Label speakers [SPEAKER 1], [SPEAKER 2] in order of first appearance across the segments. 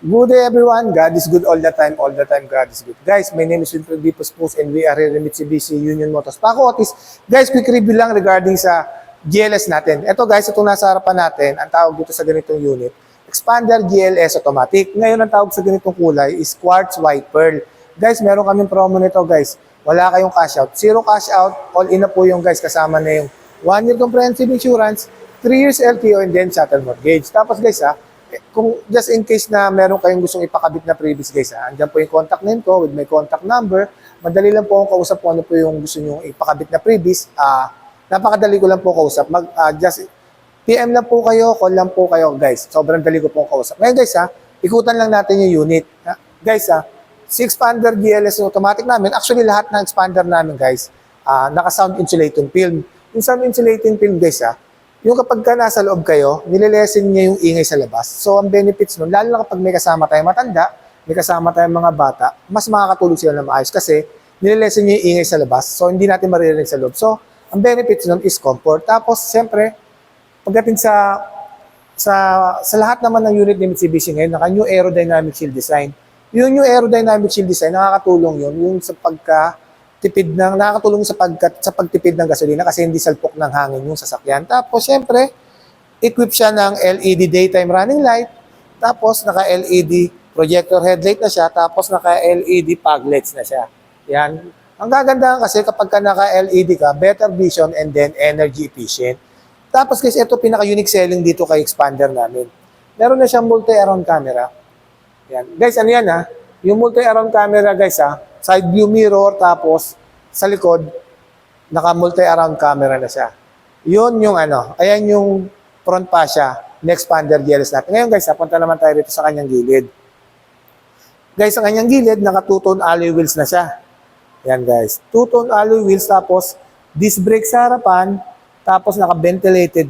[SPEAKER 1] Good day everyone, God is good all the time God is good. Guys, my name is Wilfred Dipos Post and we are here in Mitsubishi Union Motors Paco Otis. Guys, quick review lang regarding sa GLS natin. Ito guys, itong nasa harapan natin, ang tawag dito sa ganitong unit, Expander GLS Automatic. Ngayon ang tawag sa ganitong kulay is Quartz White Pearl. Guys, meron kaming promo nito guys. Wala kayong cash out. Zero cash out, all in na po yung guys, kasama na yung 1 year comprehensive insurance, 3 years LTO and then shuttle mortgage. Tapos guys kung just in case na meron kayong gustong ipakabit na previous guys, andyan po yung contact name ko with my contact number. Madali lang po akong kausap kung ano po yung gusto nyo ipakabit na previous. Napakadali ko lang po kausap. Just PM lang po kayo, call lang po kayo guys. Sobrang dali ko po kausap. Ngayon guys ikutan lang natin yung unit. Guys si Expander GLS automatic namin, actually lahat ng expander namin guys, naka-sound insulating film. Yung sound insulating film guys yung kapag ka nasa loob kayo, nililesen niya yung ingay sa labas. So, ang benefits nun, lalo na kapag may kasama tayong matanda, may kasama tayong mga bata, mas makakatulog sila na maayos kasi nililesen niya yung ingay sa labas. So, hindi natin maririnig sa loob. So, ang benefits nun is comfort. Tapos, siyempre, pagdating sa lahat naman ng unit ni Mitsubishi ngayon, naka-new aerodynamic shield design. Yung new aerodynamic shield design, nakakatulong yun, yung sa nakakatulong sa pagtipid ng gasolina kasi hindi salpok ng hangin yung sasakyan. Tapos syempre, equip siya ng LED daytime running light, tapos naka-LED projector headlight na siya, tapos naka-LED fog lights na siya. Yan. Ang gagandahan kasi kapag ka naka-LED ka, better vision and then energy efficient. Tapos guys, ito pinaka-unique selling dito kay Expander namin. Meron na siyang multi-around camera. Yan. Guys, ano yan Yung multi-around camera guys side view mirror, tapos sa likod, naka-multi-around camera na siya. Yun yung ayan yung front fascia ni Expander GLS natin. Ngayon guys, punta naman tayo rito sa kanyang gilid. Guys, sa kanyang gilid, naka two-tone alloy wheels na siya. Yan guys, two-tone alloy wheels, tapos disc brake sa harapan, tapos naka-ventilated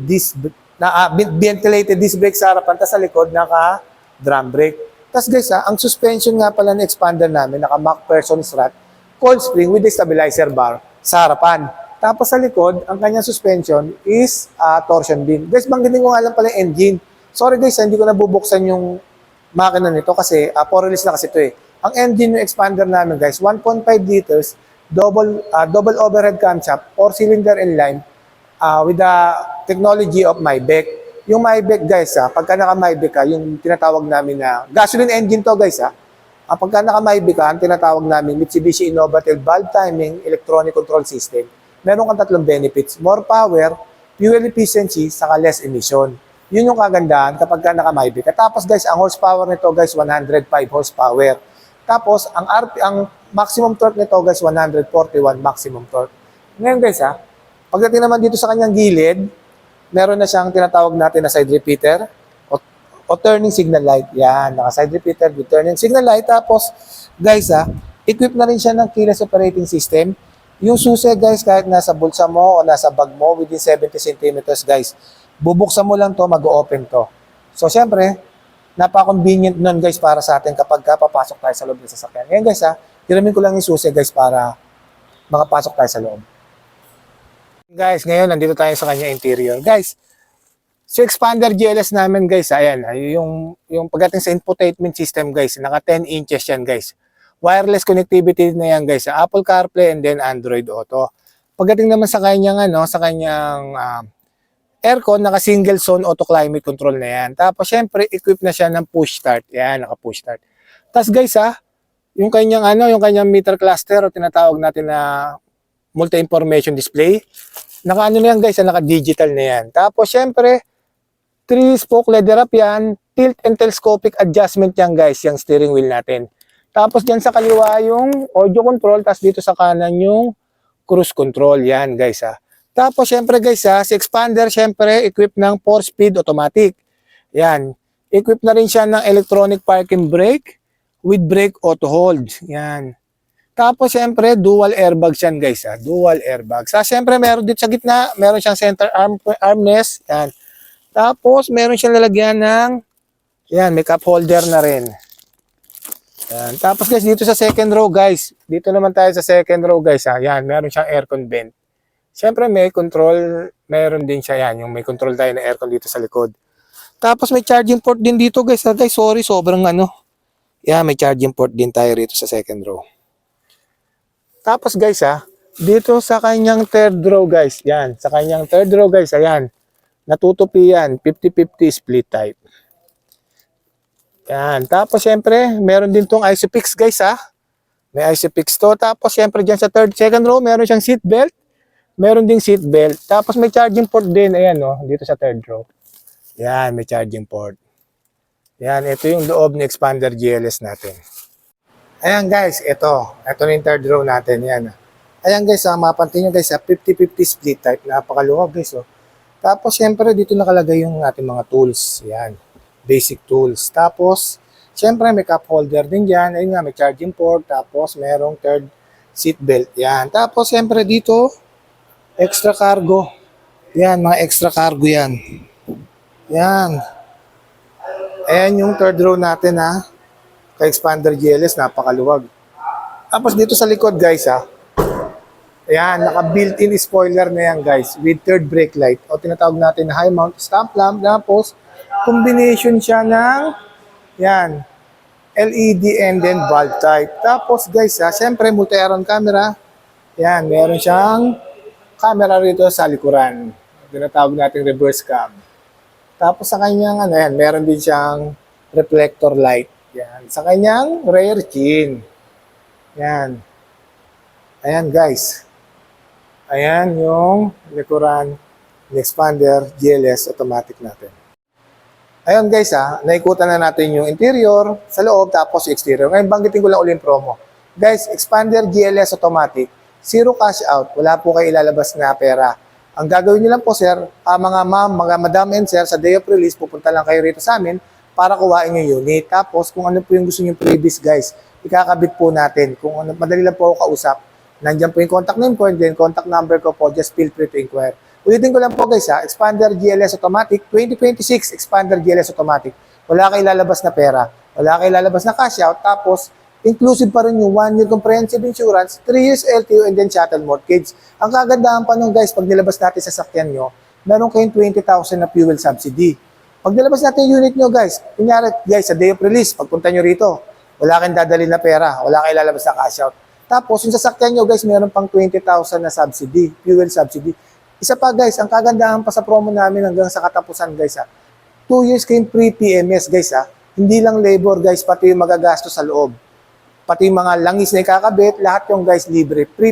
[SPEAKER 1] ventilated disc brake sa harapan, tapos sa likod, naka-drum brake. Tapos guys ang suspension nga pala ng Expander namin, naka MacPherson strut, coil spring with a stabilizer bar sa harapan. Tapos sa likod, ang kanyang suspension is torsion beam. Guys, banggitin ko nga lang pala yung engine. Sorry guys, hindi ko nabubuksan yung makina nito kasi 4 release na kasi ito Ang engine ng Expander namin guys, 1.5 liters, double overhead camshaft, 4-cylinder inline with the technology of Maybach. Yung Maybach guys pagka naka-Maybach ka, yung tinatawag namin na gasoline engine to guys pagka naka-Maybach ka, ang tinatawag namin Mitsubishi Innovative Valve Timing Electronic Control System. Meron kang tatlong benefits: more power, fuel efficiency, saka less emission. Yun yung kagandahan kapag ka naka-Maybach ka. Tapos guys, ang horsepower nito guys, 105 horsepower. Tapos ang maximum torque nito guys, 141 maximum torque. Ngayon guys pagdating naman dito sa kanyang gilid, meron na siyang tinatawag natin na side repeater o turning signal light. Yan, naka-side repeater with turning signal light. Tapos, guys equip na rin siya ng keyless operating system. Yung susi guys, kahit nasa bulsa mo o nasa bag mo, within 70 centimeters guys, bubuksan mo lang to, mag-open to. So, syempre, napaka-convenient nun guys para sa atin kapag papasok tayo sa loob ng sasakyan. Ngayon guys hiramin ko lang yung susi guys para makapasok tayo sa loob. Guys, ngayon nandito tayo sa kanya interior. Guys, si Expander GLS namin guys, ayan, yung pagdating sa infotainment system guys, naka 10 inches yan guys. Wireless connectivity na yan guys, sa Apple CarPlay and then Android Auto. Pagdating naman sa kanyang aircon, naka single zone auto climate control na yan. Tapos syempre, equip na siya ng push start. Yan, naka push start. Tapos guys yung kanyang meter cluster o tinatawag natin na multi-information display. Na yan guys, naka-digital na yan. Tapos syempre, 3-spoke leather wrap yan, tilt and telescopic adjustment yan guys, yung steering wheel natin. Tapos dyan sa kaliwa yung audio control, tapos dito sa kanan yung cruise control yan guys Tapos syempre guys si Expander syempre equipped ng 4-speed automatic. Yan. Equipped na rin siya ng electronic parking brake with brake auto hold. Yan. Tapos, syempre, dual airbags yan, guys. Dual airbags. Syempre, meron dito sa gitna, meron siyang center armrest. Yan. Tapos, meron siyang lalagyan ng, yan, may cup holder na rin. Yan. Tapos, guys, dito sa second row, guys. Dito naman tayo sa second row, guys. Yan, meron siyang aircon vent. Syempre, may control, meron din siya yan. Yung may control tayo na aircon dito sa likod. Tapos, may charging port din dito, guys. Guys, sorry, sobrang Yan, may charging port din tayo rito sa second row. Tapos guys dito sa kanyang third row guys, yan, sa kanyang third row guys, ayan, natutupi yan, 50-50 split type. Yan, tapos syempre, meron din tong ISOFIX guys may ISOFIX to. Tapos syempre dyan sa second row, meron siyang seat belt. Meron ding seat belt. Tapos may charging port din. Ayan dito sa third row. Yan, may charging port. Yan, ito yung loob ni Expander GLS natin. Ayan guys, ito. Ito na yung third row natin. Yan. Ayan guys, mapantin nyo guys, 50-50 split type. Napakaluwag guys. Tapos syempre dito nakalagay yung ating mga tools. Yan, basic tools. Tapos, syempre may cup holder din dyan. Ayun nga, may charging port. Tapos merong third seat belt. Yan. Tapos syempre dito, extra cargo. Yan, mga extra cargo yan. Yan. Ayan yung third row natin kay Expander GLS, napakaluwag. Tapos dito sa likod guys ayan, naka built-in spoiler na yan guys with third brake light o tinatawag natin na high mount stop lamp. Tapos combination siya ng yan, LED and then bulb type. Tapos guys syempre multi-aron camera. Yan, meron siyang camera rito sa likuran. Tinatawag natin reverse cam. Tapos sa kanyang yan, meron din siyang reflector light. Yan, sa kanyang rear chin. Yan. Ayan guys. Ayan yung likuran ni Expander GLS automatic natin. Ayun guys naikutan na natin yung interior sa loob tapos exterior. Ngayon banggitin ko lang ulit yung promo. Guys, Expander GLS automatic, zero cash out. Wala po kayo ilalabas na pera. Ang gagawin niyo lang po sir, mga ma'am, mga madam and sir, sa day of release, pupunta lang kayo rito sa amin para kuhain yung unit. Tapos kung ano po yung gusto niyo previous guys, ikakabit po natin. Kung ano, madali lang po ako kausap. Nandiyan po yung contact name ko and then contact number ko po. Just feel free to inquire. Ulitin ko lang po guys Expander GLS Automatic 2026 Expander GLS Automatic. Wala kayo lalabas na pera. Wala kayo lalabas na cash out. Tapos inclusive pa rin yung 1-year comprehensive insurance, 3 years LTO, and then chattel mortgage. Ang kagandahan pa nung guys, pag nilabas natin sa sakyan nyo, meron kayong 20,000 na fuel subsidy. Pag nilabas natin yung unit nyo guys, kunyari guys, sa day of release, pagpunta nyo rito, wala kayong dadalhin na pera, wala kayong lalabas na cash out. Tapos, yung sasakyan nyo guys, meron pang 20,000 na subsidy, fuel subsidy. Isa pa guys, ang kagandahan pa sa promo namin hanggang sa katapusan guys 2 years kayong free PMS guys Hindi lang labor guys, pati yung magagastos sa loob. Pati yung mga langis na ikakabit, lahat yung guys libre. 2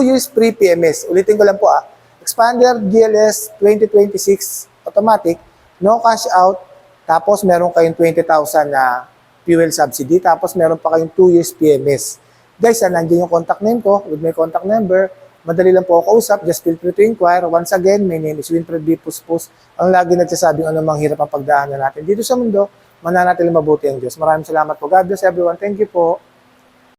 [SPEAKER 1] years free PMS. Ulitin ko lang po Expander GLS 2026 automatic, no cash out, tapos meron kayong 20,000 na fuel subsidy, tapos meron pa kayong 2 years PMS. Guys, nandiyan yung contact name ko with my contact number. Madali lang po ako kausap, just feel free to inquire. Once again, my name is Winfred B. Puspos, ang lagi nagsasabing anumang hirap ang pagdaanan natin dito sa mundo, mananatiling mabuti ang Diyos. Maraming salamat po. God bless everyone. Thank you po.